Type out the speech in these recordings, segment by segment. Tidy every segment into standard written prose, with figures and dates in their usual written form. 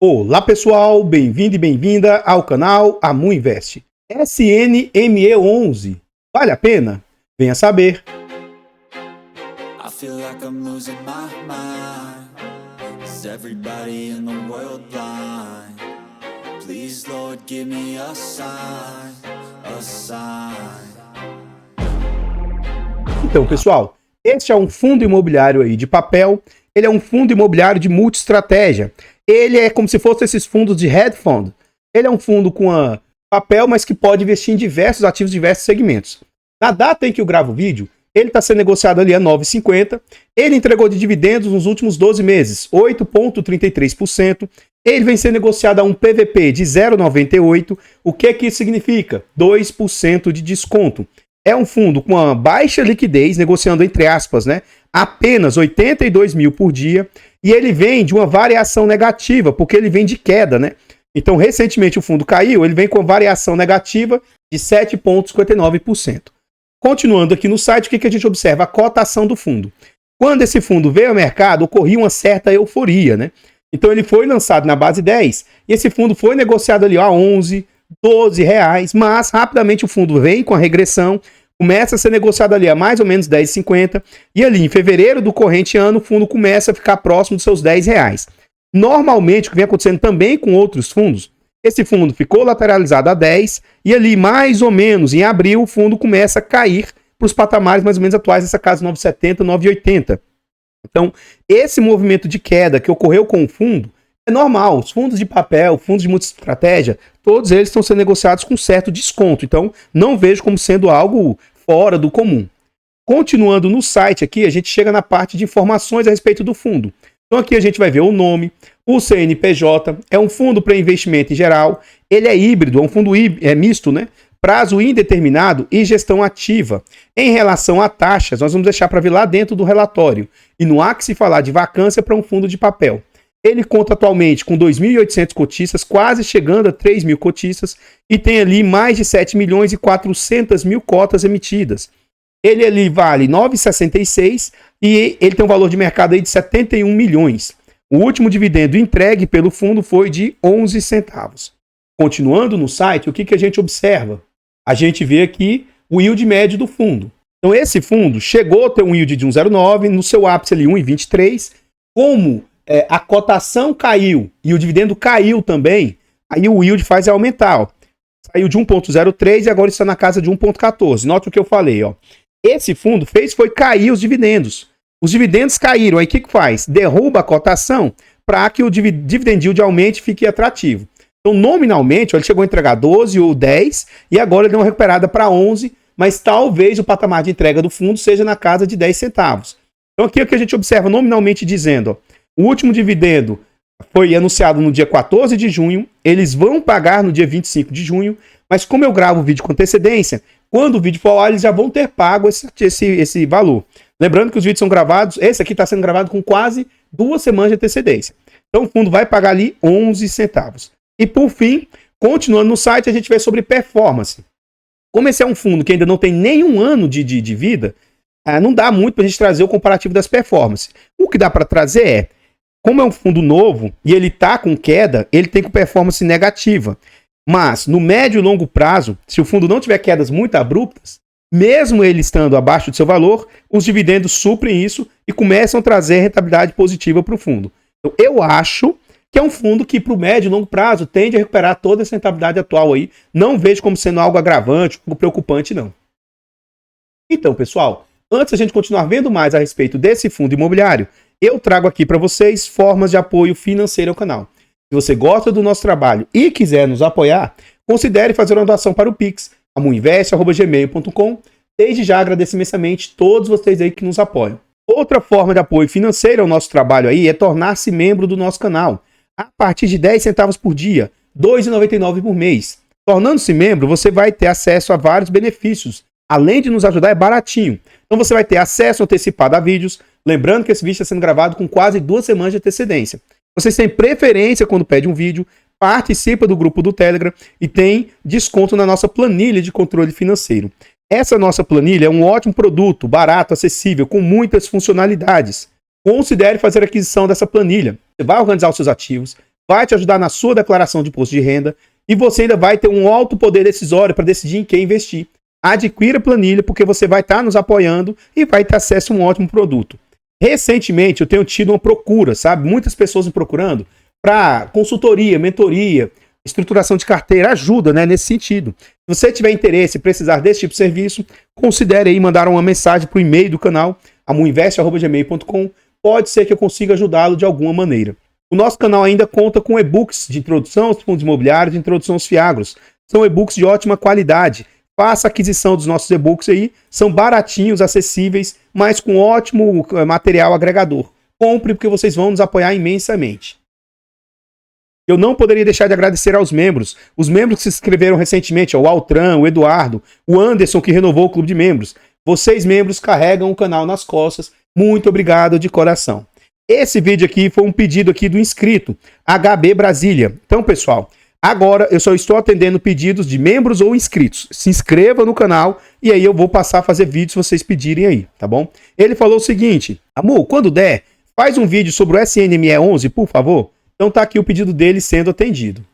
Olá pessoal, bem-vindo e bem-vinda ao canal Amu Invest. SNME11, vale a pena? Venha saber. I feel like I'm losing my mind. Is everybody in the world blind? Please, Lord, give me a sign, a sign. Então, pessoal, este é um fundo imobiliário aí de papel. Ele é um fundo imobiliário de multi-estratégia. Ele é como se fosse esses fundos de hedge fund. Ele é um fundo com papel, mas que pode investir em diversos ativos, diversos segmentos. Na data em que eu gravo o vídeo, ele está sendo negociado ali a 9,50. Ele entregou de dividendos nos últimos 12 meses, 8,33%. Ele vem sendo negociado a um PVP de 0,98. O que isso significa? 2% de desconto. É um fundo com uma baixa liquidez, negociando entre aspas, né? Apenas 82 mil por dia. E ele vem de uma variação negativa, porque ele vem de queda, né? Então, recentemente o fundo caiu, ele vem com variação negativa de 7,59%. Continuando aqui no site, o que a gente observa? A cotação do fundo. Quando esse fundo veio ao mercado, ocorria uma certa euforia, né? Então ele foi lançado na base 10 e esse fundo foi negociado ali a 11, 12 reais, mas rapidamente o fundo vem com a regressão, começa a ser negociado ali a mais ou menos 10,50 e ali em fevereiro do corrente ano o fundo começa a ficar próximo dos seus 10 reais. Normalmente, o que vem acontecendo também com outros fundos, esse fundo ficou lateralizado a 10 e ali mais ou menos em abril o fundo começa a cair para os patamares mais ou menos atuais dessa casa 9,70, 9,80. Então, esse movimento de queda que ocorreu com o fundo é normal. Os fundos de papel, fundos de multi-estratégia, todos eles estão sendo negociados com certo desconto. Então, não vejo como sendo algo fora do comum. Continuando no site aqui, a gente chega na parte de informações a respeito do fundo. Então, aqui a gente vai ver o nome, o CNPJ, é um fundo para investimento em geral, ele é híbrido, é um fundo misto, né? Prazo indeterminado e gestão ativa. Em relação a taxas, nós vamos deixar para ver lá dentro do relatório. E não há que se falar de vacância para um fundo de papel. Ele conta atualmente com 2.800 cotistas, quase chegando a 3 mil cotistas, e tem ali mais de 7 milhões e 400 mil cotas emitidas. Ele ali vale 9,66 e ele tem um valor de mercado aí de 71 milhões. O último dividendo entregue pelo fundo foi de 11 centavos. Continuando no site, o que a gente observa? A gente vê aqui o yield médio do fundo. Então esse fundo chegou a ter um yield de 1,09, no seu ápice ali 1,23. Como a cotação caiu e o dividendo caiu também, aí o yield faz aumentar. Ó. Saiu de 1,03 e agora está na casa de 1,14. Note o que eu falei. Ó. Esse fundo foi cair os dividendos. Os dividendos caíram. Aí o que faz? Derruba a cotação para que o dividend yield aumente e fique atrativo. Então, nominalmente, ele chegou a entregar 12 ou 10 e agora ele deu uma recuperada para 11, mas talvez o patamar de entrega do fundo seja na casa de 10 centavos. Então, aqui é o que a gente observa nominalmente dizendo, ó, o último dividendo foi anunciado no dia 14 de junho, eles vão pagar no dia 25 de junho, mas como eu gravo o vídeo com antecedência, quando o vídeo for lá, eles já vão ter pago esse valor. Lembrando que os vídeos são gravados, esse aqui está sendo gravado com quase 2 semanas de antecedência. Então, o fundo vai pagar ali 11 centavos. E por fim, continuando no site, a gente vê sobre performance. Como esse é um fundo que ainda não tem nenhum ano de vida, não dá muito para a gente trazer o comparativo das performances. O que dá para trazer é, como é um fundo novo e ele está com queda, ele tem com performance negativa. Mas no médio e longo prazo, se o fundo não tiver quedas muito abruptas, mesmo ele estando abaixo do seu valor, os dividendos suprem isso e começam a trazer rentabilidade positiva para o fundo. Então, eu acho que é um fundo que, para o médio e longo prazo, tende a recuperar toda essa rentabilidade atual aí. Não vejo como sendo algo agravante, algo preocupante, não. Então, pessoal, antes da gente continuar vendo mais a respeito desse fundo imobiliário, eu trago aqui para vocês formas de apoio financeiro ao canal. Se você gosta do nosso trabalho e quiser nos apoiar, considere fazer uma doação para o Pix, amuinvest@gmail.com. Desde já agradeço imensamente todos vocês aí que nos apoiam. Outra forma de apoio financeiro ao nosso trabalho aí é tornar-se membro do nosso canal. A partir de 10 centavos por dia, R$ 2,99 por mês. Tornando-se membro, você vai ter acesso a vários benefícios. Além de nos ajudar, é baratinho. Então você vai ter acesso antecipado a vídeos. Lembrando que esse vídeo está sendo gravado com quase 2 semanas de antecedência. Vocês têm preferência quando pede um vídeo, participa do grupo do Telegram e tem desconto na nossa planilha de controle financeiro. Essa nossa planilha é um ótimo produto, barato, acessível, com muitas funcionalidades. Considere fazer a aquisição dessa planilha. Você vai organizar os seus ativos, vai te ajudar na sua declaração de imposto de renda e você ainda vai ter um alto poder decisório para decidir em quem investir. Adquira a planilha porque você vai estar nos apoiando e vai ter acesso a um ótimo produto. Recentemente eu tenho tido uma procura, sabe? Muitas pessoas me procurando para consultoria, mentoria, estruturação de carteira, ajuda, né, nesse sentido. Se você tiver interesse e precisar desse tipo de serviço, considere aí mandar uma mensagem para o e-mail do canal, amuinvest@gmail.com. Pode ser que eu consiga ajudá-lo de alguma maneira. O nosso canal ainda conta com e-books de introdução aos fundos imobiliários, de introdução aos fiagros. São e-books de ótima qualidade. Faça a aquisição dos nossos e-books aí, são baratinhos, acessíveis, mas com ótimo material agregador. Compre porque vocês vão nos apoiar imensamente. Eu não poderia deixar de agradecer aos membros. Os membros que se inscreveram recentemente, o Altran, o Eduardo, o Anderson, que renovou o clube de membros. Vocês, membros, carregam o canal nas costas. Muito obrigado de coração. Esse vídeo aqui foi um pedido aqui do inscrito, HB Brasília. Então, pessoal, agora eu só estou atendendo pedidos de membros ou inscritos. Se inscreva no canal e aí eu vou passar a fazer vídeos se vocês pedirem aí, tá bom? Ele falou o seguinte: amor, quando der, faz um vídeo sobre o SNME 11, por favor. Então tá aqui o pedido dele sendo atendido.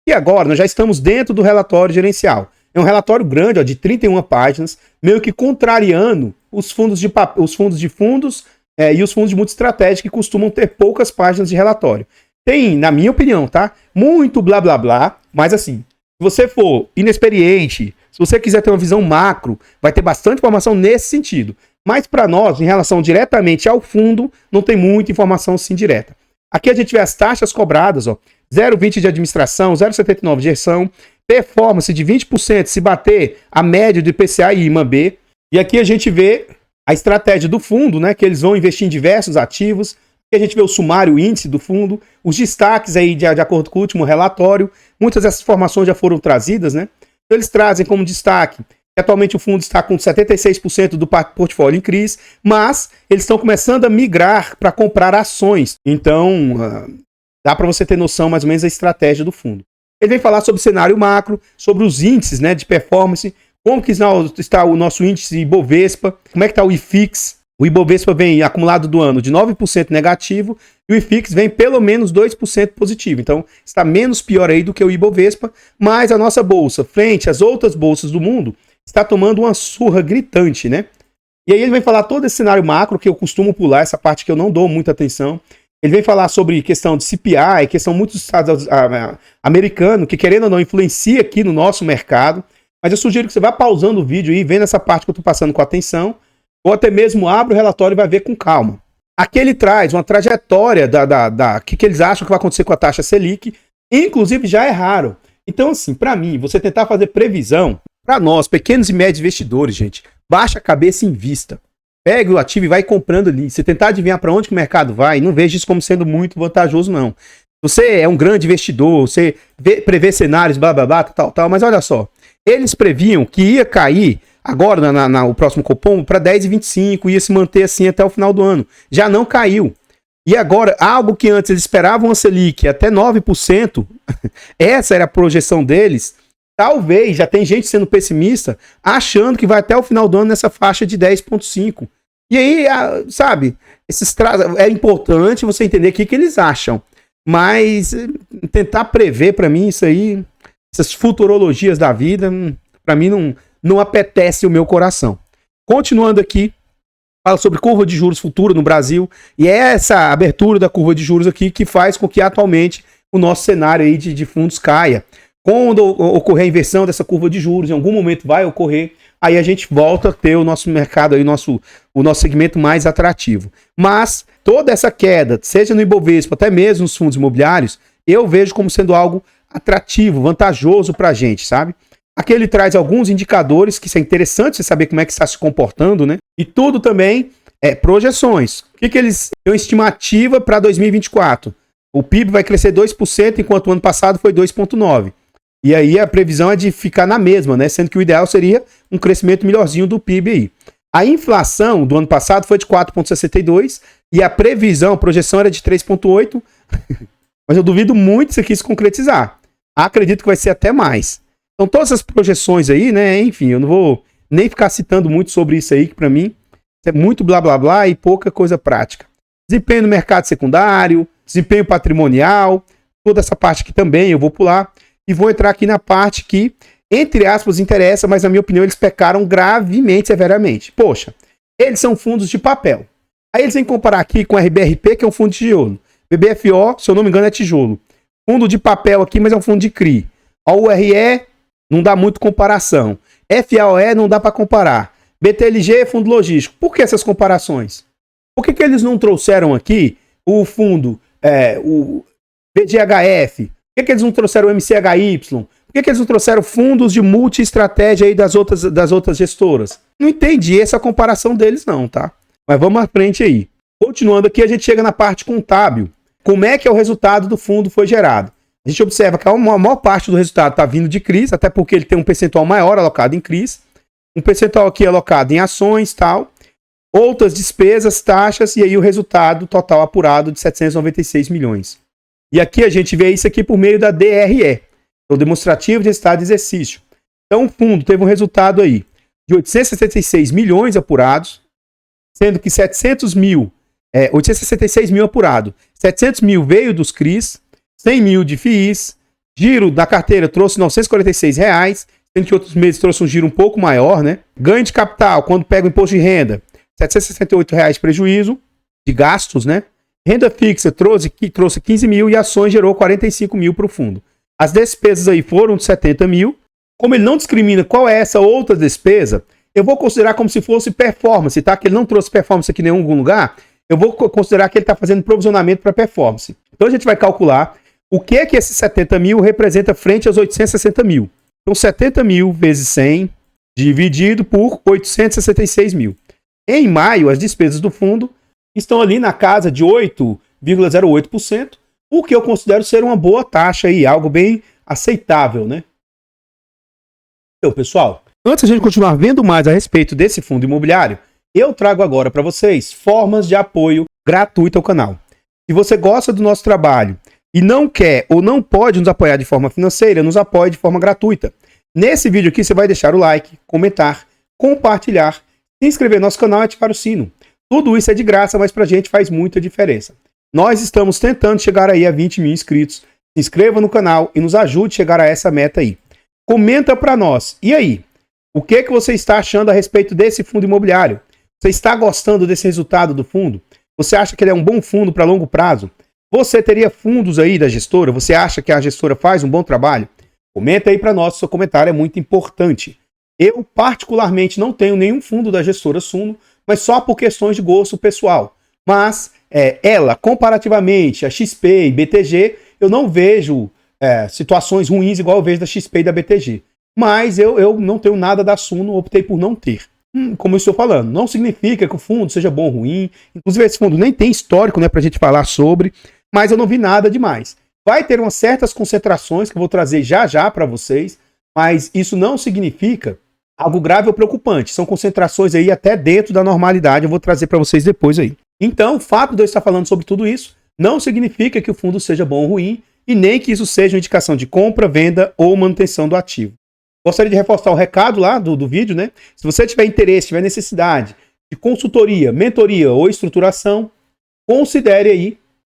E agora nós já estamos dentro do relatório gerencial. É um relatório grande, ó, de 31 páginas, meio que contrariando os fundos de fundos e os fundos de multiestratégia que costumam ter poucas páginas de relatório. Tem, na minha opinião, tá? Muito blá blá blá, mas assim, se você for inexperiente, se você quiser ter uma visão macro, vai ter bastante informação nesse sentido. Mas para nós, em relação diretamente ao fundo, não tem muita informação assim direta. Aqui a gente vê as taxas cobradas, ó, 0,20 de administração, 0,79 de gestão, performance de 20% se bater a média do IPCA e IMAB. E aqui a gente vê a estratégia do fundo, né, que eles vão investir em diversos ativos. Aqui a gente vê o sumário, o índice do fundo, os destaques aí de acordo com o último relatório. Muitas dessas informações já foram trazidas, né? Então eles trazem como destaque que atualmente o fundo está com 76% do portfólio em crise, mas eles estão começando a migrar para comprar ações. Então, dá para você ter noção mais ou menos da estratégia do fundo. Ele vem falar sobre o cenário macro, sobre os índices, né, de performance, como que está o nosso índice Ibovespa, como é que está o IFIX. O Ibovespa vem acumulado do ano de 9% negativo e o IFIX vem pelo menos 2% positivo. Então, está menos pior aí do que o Ibovespa, mas a nossa bolsa, frente às outras bolsas do mundo, está tomando uma surra gritante, né? E aí ele vem falar todo esse cenário macro, que eu costumo pular, essa parte que eu não dou muita atenção. Ele vem falar sobre questão de CPI, questão muito dos Estados americanos, que querendo ou não influencia aqui no nosso mercado. Mas eu sugiro que você vá pausando o vídeo e vendo essa parte que eu estou passando com atenção, ou até mesmo abra o relatório e vai ver com calma. Aqui ele traz uma trajetória que eles acham que vai acontecer com a taxa Selic, inclusive já erraram. Então, assim, para mim, você tentar fazer previsão, para nós, pequenos e médios investidores, gente, baixa a cabeça e invista. Pega o ativo e vai comprando ali. Se tentar adivinhar para onde que o mercado vai, não veja isso como sendo muito vantajoso, não. Você é um grande investidor, você prevê cenários, blá, blá, blá, tal, mas olha só. Eles previam que ia cair agora, o próximo Copom, para 10,25, ia se manter assim até o final do ano. Já não caiu. E agora, algo que antes eles esperavam a Selic até 9%, essa era a projeção deles. Talvez, já tem gente sendo pessimista, achando que vai até o final do ano nessa faixa de 10,5. E aí, sabe, é importante você entender o que eles acham. Mas tentar prever, para mim, isso aí, essas futurologias da vida, para mim não apetece o meu coração. Continuando aqui, fala sobre curva de juros futura no Brasil. E é essa abertura da curva de juros aqui que faz com que atualmente o nosso cenário aí de fundos caia. Quando ocorrer a inversão dessa curva de juros, em algum momento vai ocorrer, aí a gente volta a ter o nosso mercado, aí, o nosso segmento mais atrativo. Mas toda essa queda, seja no Ibovespa, até mesmo nos fundos imobiliários, eu vejo como sendo algo atrativo, vantajoso para a gente, sabe? Aqui ele traz alguns indicadores que é interessante você saber como é que está se comportando, né? E tudo também é projeções. O que eles têm uma estimativa para 2024? O PIB vai crescer 2%, enquanto o ano passado foi 2,9%. E aí a previsão é de ficar na mesma, né? Sendo que o ideal seria um crescimento melhorzinho do PIB aí. A inflação do ano passado foi de 4,62% e a previsão, a projeção era de 3,8%. Mas eu duvido muito isso aqui se concretizar. Acredito que vai ser até mais. Então todas essas projeções aí, né? Enfim, eu não vou nem ficar citando muito sobre isso aí, que para mim é muito blá blá blá e pouca coisa prática. Desempenho no mercado secundário, desempenho patrimonial, toda essa parte aqui também eu vou pular e vou entrar aqui na parte que, entre aspas, interessa, mas na minha opinião eles pecaram gravemente, severamente. Poxa, eles são fundos de papel. Aí eles vêm comparar aqui com o RBRP, que é um fundo de tijolo. BBFO, se eu não me engano, é tijolo. Fundo de papel aqui, mas é um fundo de CRI. A URE não dá muito comparação. FAOE não dá para comparar. BTLG é fundo logístico. Por que essas comparações? Por que eles não trouxeram aqui o fundo, o BGHF? Por que eles não trouxeram o MCHY? Por que eles não trouxeram fundos de multi-estratégia aí das outras gestoras? Não entendi essa comparação deles não, tá? Mas vamos à frente aí. Continuando aqui, a gente chega na parte contábil. Como é que o resultado do fundo foi gerado? A gente observa que a maior parte do resultado está vindo de CRIs, até porque ele tem um percentual maior alocado em CRIs, um percentual aqui alocado em ações, tal, outras despesas, taxas, e aí o resultado total apurado de 796 milhões. E aqui a gente vê isso aqui por meio da DRE, o demonstrativo de resultado de exercício. Então o fundo teve um resultado aí de 866 milhões apurados, sendo que 866 mil apurado, 700 mil veio dos CRIs, 100 mil de FIIs, giro da carteira trouxe R$ 946, sendo que outros meses trouxe um giro um pouco maior, né? Ganho de capital, quando pega o imposto de renda, R$ 768 prejuízo de gastos, né? Renda fixa trouxe 15 mil e ações gerou 45 mil para o fundo. As despesas aí foram de 70 mil. Como ele não discrimina qual é essa outra despesa, eu vou considerar como se fosse performance, tá? Que ele não trouxe performance aqui em nenhum lugar, eu vou considerar que ele está fazendo provisionamento para performance. Então a gente vai calcular o que é que esses 70 mil representa frente aos 860 mil. Então 70 mil vezes 100 dividido por 866 mil. Em maio, as despesas do fundo estão ali na casa de 8,08%, o que eu considero ser uma boa taxa aí, algo bem aceitável, né? Então, pessoal, antes de a gente continuar vendo mais a respeito desse fundo imobiliário, eu trago agora para vocês formas de apoio gratuito ao canal. Se você gosta do nosso trabalho e não quer ou não pode nos apoiar de forma financeira, nos apoie de forma gratuita. Nesse vídeo aqui você vai deixar o like, comentar, compartilhar, se inscrever no nosso canal e ativar o sino. Tudo isso é de graça, mas pra gente faz muita diferença. Nós estamos tentando chegar aí a 20 mil inscritos. Se inscreva no canal e nos ajude a chegar a essa meta aí. Comenta pra nós. E aí? O que você está achando a respeito desse fundo imobiliário? Você está gostando desse resultado do fundo? Você acha que ele é um bom fundo para longo prazo? Você teria fundos aí da gestora? Você acha que a gestora faz um bom trabalho? Comenta aí para nós, seu comentário é muito importante. Eu, particularmente, não tenho nenhum fundo da gestora Suno, mas só por questões de gosto pessoal. Mas ela, comparativamente a XP e BTG, eu não vejo situações ruins igual eu vejo da XP e da BTG. Mas eu não tenho nada da Suno, optei por não ter. Como eu estou falando, não significa que o fundo seja bom ou ruim. Inclusive, esse fundo nem tem histórico, né, pra gente falar sobre, mas eu não vi nada demais. Vai ter umas certas concentrações que eu vou trazer já para vocês, mas isso não significa algo grave ou preocupante. São concentrações aí até dentro da normalidade, eu vou trazer para vocês depois aí. Então, o fato de eu estar falando sobre tudo isso não significa que o fundo seja bom ou ruim, e nem que isso seja uma indicação de compra, venda ou manutenção do ativo. Gostaria de reforçar o recado lá do vídeo, né? Se você tiver interesse, tiver necessidade de consultoria, mentoria ou estruturação, considere aí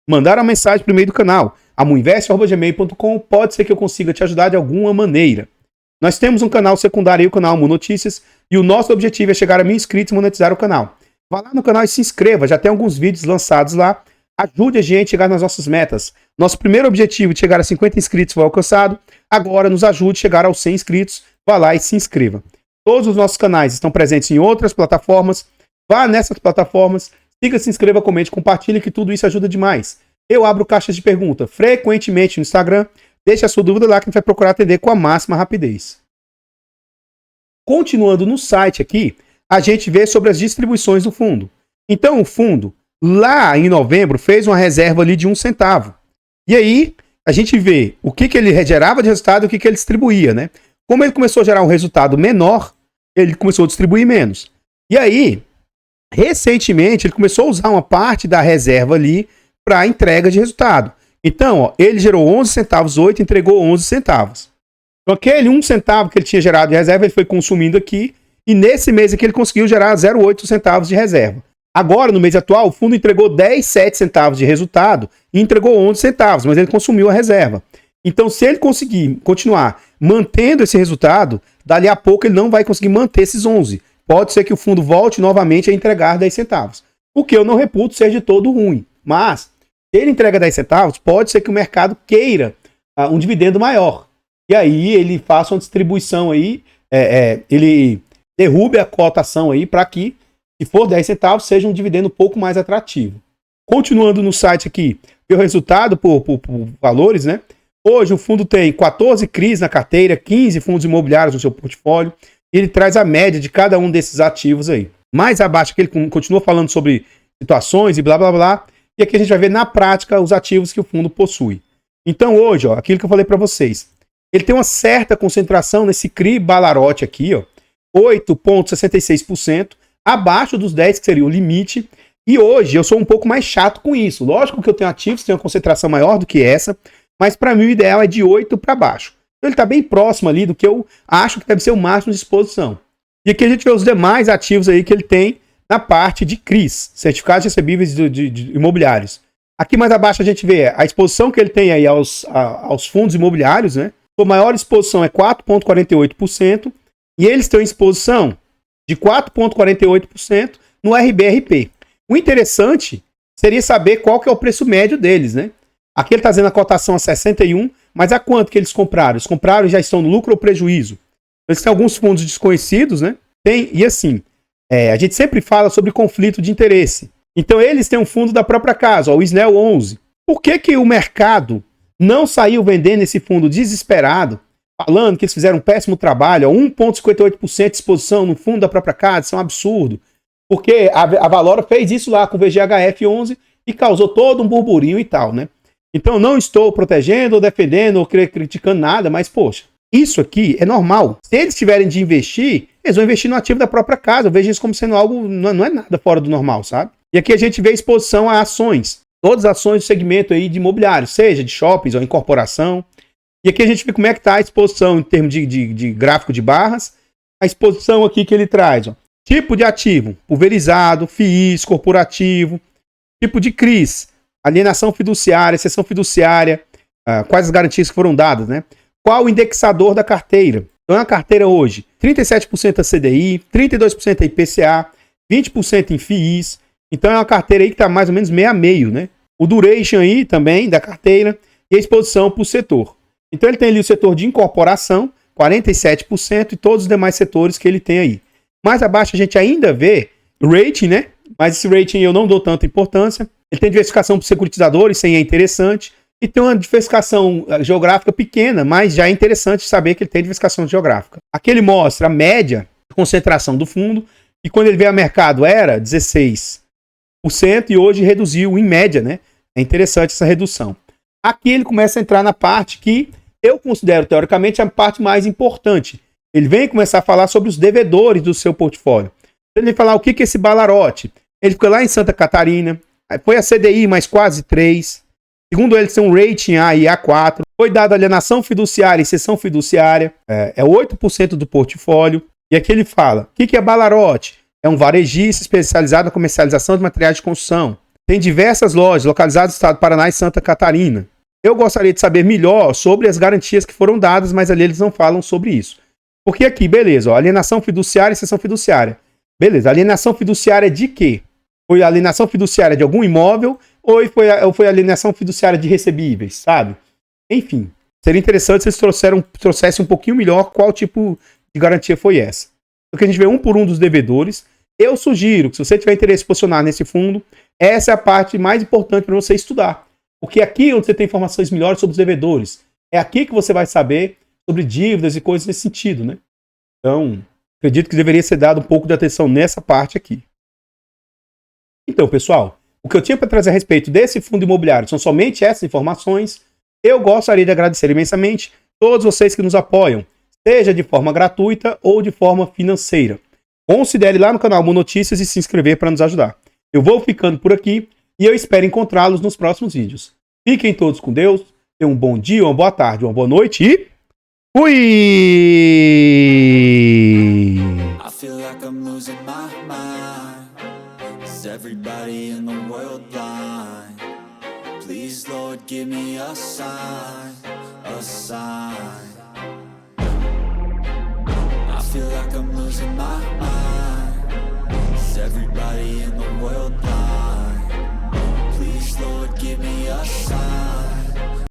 mandar uma mensagem por meio do canal. amuinvest@gmail.com, pode ser que eu consiga te ajudar de alguma maneira. Nós temos um canal secundário aí, o canal Amu Notícias, e o nosso objetivo é chegar a 1.000 inscritos e monetizar o canal. Vá lá no canal e se inscreva, já tem alguns vídeos lançados lá. Ajude a gente a chegar nas nossas metas. Nosso primeiro objetivo de chegar a 50 inscritos foi alcançado. Agora nos ajude a chegar aos 100 inscritos. Vá lá e se inscreva. Todos os nossos canais estão presentes em outras plataformas. Vá nessas plataformas, siga, se inscreva, comente, compartilhe, que tudo isso ajuda demais. Eu abro caixas de pergunta frequentemente no Instagram. Deixe a sua dúvida lá que a gente vai procurar atender com a máxima rapidez. Continuando no site aqui, a gente vê sobre as distribuições do fundo. Então o fundo, lá em novembro, fez uma reserva ali de 1 centavo. E aí, a gente vê o que ele gerava de resultado e o que ele distribuía, né? Como ele começou a gerar um resultado menor, ele começou a distribuir menos. E aí, recentemente, ele começou a usar uma parte da reserva ali para entrega de resultado. Então, ó, ele gerou 11 centavos, 8, entregou 11 centavos. Então, aquele 1 centavo que ele tinha gerado de reserva, ele foi consumindo aqui, e nesse mês aqui ele conseguiu gerar 0,8 centavos de reserva. Agora, no mês atual, o fundo entregou 10,7 centavos de resultado e entregou 11 centavos, mas ele consumiu a reserva. Então, se ele conseguir continuar mantendo esse resultado, dali a pouco ele não vai conseguir manter esses 11. Pode ser que o fundo volte novamente a entregar 10 centavos. O que eu não reputo ser de todo ruim. Mas, se ele entrega 10 centavos, pode ser que o mercado queira um dividendo maior. E aí ele faça uma distribuição aí, ele derrube a cotação aí para que, se for 10 centavos, seja um dividendo um pouco mais atrativo. Continuando no site aqui, o resultado por valores, né? Hoje o fundo tem 14 CRIs na carteira, 15 fundos imobiliários no seu portfólio, e ele traz a média de cada um desses ativos aí. Mais abaixo que ele continua falando sobre situações e blá blá blá, e aqui a gente vai ver na prática os ativos que o fundo possui. Então hoje, ó, aquilo que eu falei para vocês, ele tem uma certa concentração nesse CRI Balarot aqui, ó, 8,66%, abaixo dos 10 que seria o limite, e hoje eu sou um pouco mais chato com isso. Lógico que eu tenho ativos que têm uma concentração maior do que essa, mas para mim o ideal é de 8 para baixo. Então ele está bem próximo ali do que eu acho que deve ser o máximo de exposição. E aqui a gente vê os demais ativos aí que ele tem na parte de CRIs, certificados recebíveis de imobiliários. Aqui mais abaixo a gente vê a exposição que ele tem aí aos fundos imobiliários, né? A maior exposição é 4,48% e eles têm exposição de 4,48% no RBRP. O interessante seria saber qual que é o preço médio deles, né? Aqui ele está dizendo a cotação a 61, mas a quanto que eles compraram? Eles compraram e já estão no lucro ou prejuízo? Eles têm alguns fundos desconhecidos, né? E assim, a gente sempre fala sobre conflito de interesse. Então eles têm um fundo da própria casa, ó, o SNEL 11. Por que o mercado não saiu vendendo esse fundo desesperado, falando que eles fizeram um péssimo trabalho, 1,58% de exposição no fundo da própria casa? Isso é um absurdo. Porque a Valora fez isso lá com o VGHF 11 e causou todo um burburinho e tal, né? Então não estou protegendo ou defendendo ou criticando nada, mas poxa, isso aqui é normal. Se eles tiverem de investir, eles vão investir no ativo da própria casa. Eu vejo isso como sendo algo, não é nada fora do normal, sabe? E aqui a gente vê exposição a ações. Todas as ações do segmento aí de imobiliário, seja de shoppings ou incorporação. E aqui a gente vê como é que está a exposição em termos de gráfico de barras. A exposição aqui que ele traz, ó. Tipo de ativo, pulverizado, FIIs, corporativo. Tipo de CRIs, alienação fiduciária, cessão fiduciária, quais as garantias que foram dadas, né? Qual o indexador da carteira? Então, a carteira hoje, 37% a CDI, 32% a IPCA, 20% em FIIs. Então, é uma carteira aí que está mais ou menos meio a meio, né? O duration aí também da carteira e a exposição para o setor. Então, ele tem ali o setor de incorporação, 47%, e todos os demais setores que ele tem aí. Mais abaixo, a gente ainda vê rating, né? Mas esse rating eu não dou tanta importância. Ele tem diversificação para securitizadores, isso aí é interessante. E tem uma diversificação geográfica pequena, mas já é interessante saber que ele tem diversificação geográfica. Aqui ele mostra a média de concentração do fundo, e quando ele veio ao mercado era 16% e hoje reduziu em média, né? É interessante essa redução. Aqui ele começa a entrar na parte que eu considero, teoricamente, a parte mais importante. Ele vem começar a falar sobre os devedores do seu portfólio. Ele vai falar o que é esse Balarot. Ele ficou lá em Santa Catarina, foi a CDI mais quase 3. Segundo ele, tem um rating A e A4. Foi dada alienação fiduciária e cessão fiduciária. É 8% do portfólio. E aqui ele fala, o que é Balarot? É um varejista especializado na comercialização de materiais de construção. Tem diversas lojas localizadas no estado do Paraná e Santa Catarina. Eu gostaria de saber melhor sobre as garantias que foram dadas, mas ali eles não falam sobre isso. Porque aqui, beleza, ó, alienação fiduciária e cessão fiduciária. Beleza, alienação fiduciária de quê? Foi a alienação fiduciária de algum imóvel ou foi a alienação fiduciária de recebíveis, sabe? Enfim, seria interessante se eles trouxessem um pouquinho melhor qual tipo de garantia foi essa. Porque a gente vê um por um dos devedores. Eu sugiro que se você tiver interesse em posicionar nesse fundo, essa é a parte mais importante para você estudar. Porque aqui é onde você tem informações melhores sobre os devedores. É aqui que você vai saber sobre dívidas e coisas nesse sentido, né? Então, acredito que deveria ser dado um pouco de atenção nessa parte aqui. Então, pessoal, o que eu tinha para trazer a respeito desse fundo imobiliário são somente essas informações. Eu gostaria de agradecer imensamente todos vocês que nos apoiam, seja de forma gratuita ou de forma financeira. Considere lá no canal Moon Notícias e se inscrever para nos ajudar. Eu vou ficando por aqui e eu espero encontrá-los nos próximos vídeos. Fiquem todos com Deus, tenham um bom dia, uma boa tarde, uma boa noite e fui! I feel like I'm losing my mind. Is everybody in the world blind? Please, Lord, give me a sign, a sign. I feel like I'm losing my mind. Is everybody in the world blind?